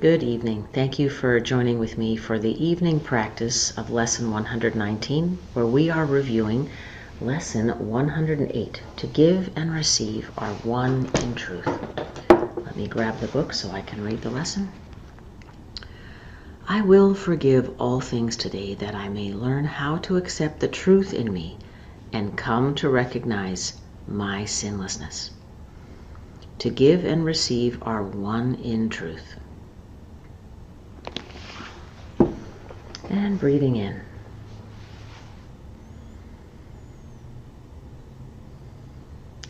Good evening. Thank you for joining with me for the evening practice of Lesson 119, where we are reviewing Lesson 108, To Give and Receive Are One in Truth. Let me grab the book so I can read the lesson. I will forgive all things today that I may learn how to accept the truth in me and come to recognize my sinlessness. To give and receive are one in truth. And breathing in.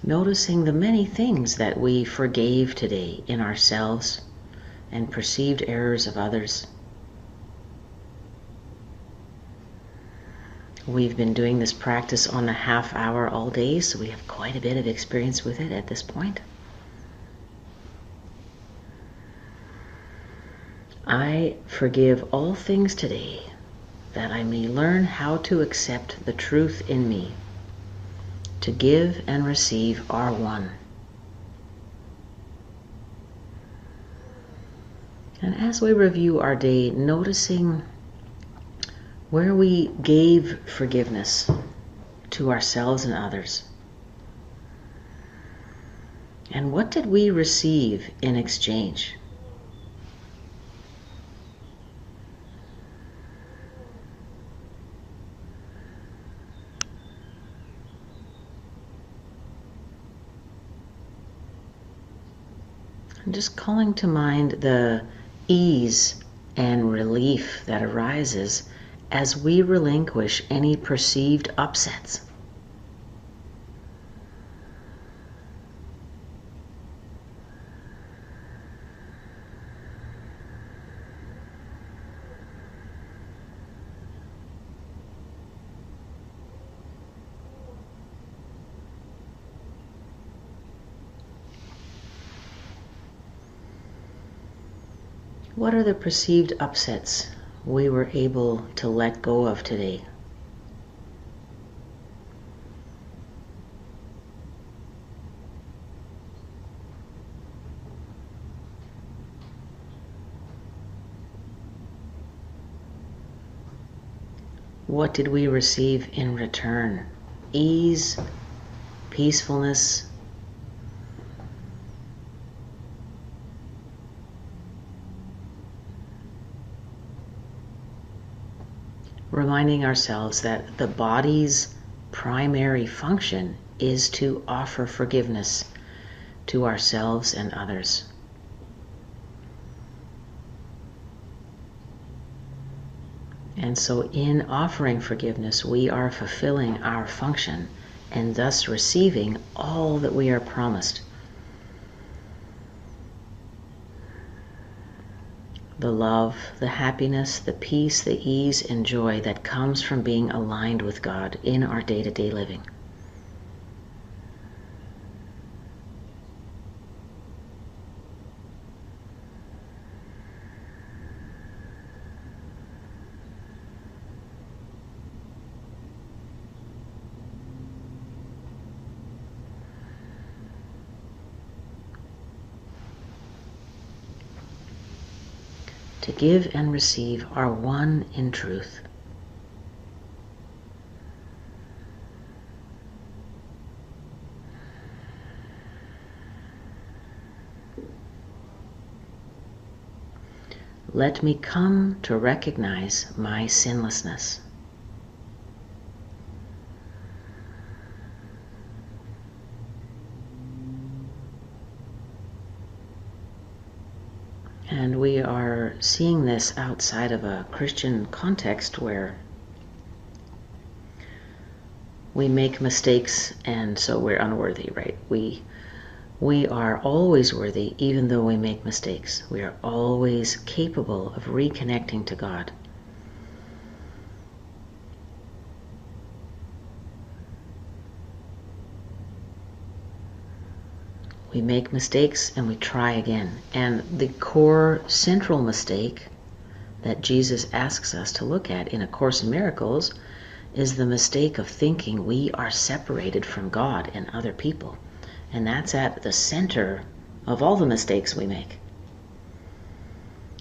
Noticing the many things that we forgave today in ourselves and perceived errors of others. We've been doing this practice on a half hour all day, so we have quite a bit of experience with it at this point. I forgive all things today that I may learn how to accept the truth in me. To give and receive are one. And as we review our day, noticing where we gave forgiveness to ourselves and others. And what did we receive in exchange? And just calling to mind the ease and relief that arises as we relinquish any perceived upsets. What are the perceived upsets we were able to let go of today? What did we receive in return? Ease, peacefulness, reminding ourselves that the body's primary function is to offer forgiveness to ourselves and others. And so in offering forgiveness, we are fulfilling our function and thus receiving all that we are promised. The love, the happiness, the peace, the ease, and joy that comes from being aligned with God in our day-to-day living. To give and receive are one in truth. Let me come to recognize my sinlessness. And we are seeing this outside of a Christian context where we make mistakes and so we're unworthy, right? We are always worthy even though we make mistakes. We are always capable of reconnecting to God. We make mistakes and we try again. And the core central mistake that Jesus asks us to look at in A Course in Miracles is the mistake of thinking we are separated from God and other people. And that's at the center of all the mistakes we make.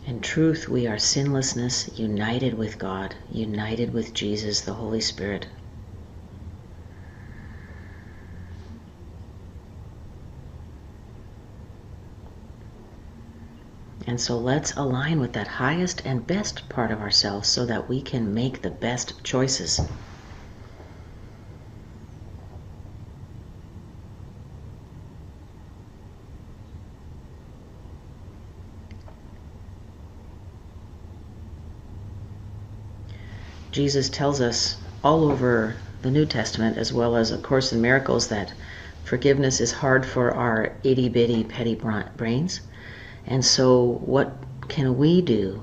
In truth, we are sinlessness, united with God, united with Jesus, the Holy Spirit. And so let's align with that highest and best part of ourselves so that we can make the best choices. Jesus tells us all over the New Testament, as well as A Course in Miracles, that forgiveness is hard for our itty-bitty petty brains. And so what can we do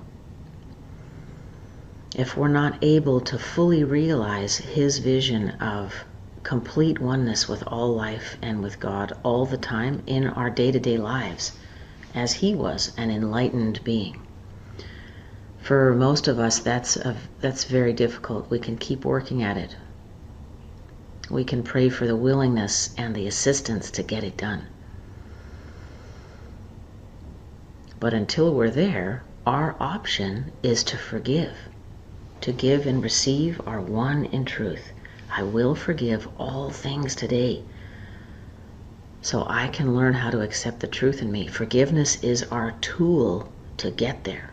if we're not able to fully realize his vision of complete oneness with all life and with God all the time in our day-to-day lives, as he was an enlightened being? For most of us, that's very difficult. We can keep working at it. We can pray for the willingness and the assistance to get it done. But until we're there, our option is to forgive. To give and receive are one in truth. I will forgive all things today, so I can learn how to accept the truth in me. Forgiveness is our tool to get there.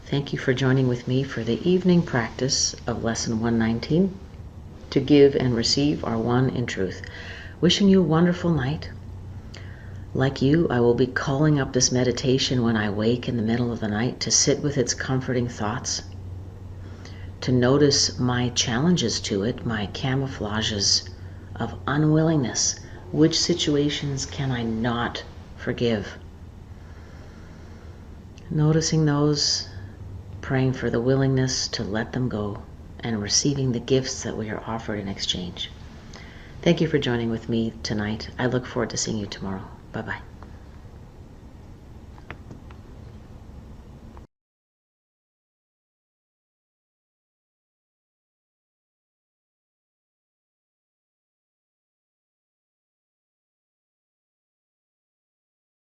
Thank you for joining with me for the evening practice of Lesson 119. To give and receive are one in truth. Wishing you a wonderful night. Like you, I will be calling up this meditation when I wake in the middle of the night to sit with its comforting thoughts, to notice my challenges to it, my camouflages of unwillingness. Which situations can I not forgive? Noticing those, praying for the willingness to let them go, and receiving the gifts that we are offered in exchange. Thank you for joining with me tonight. I look forward to seeing you tomorrow. Bye-bye.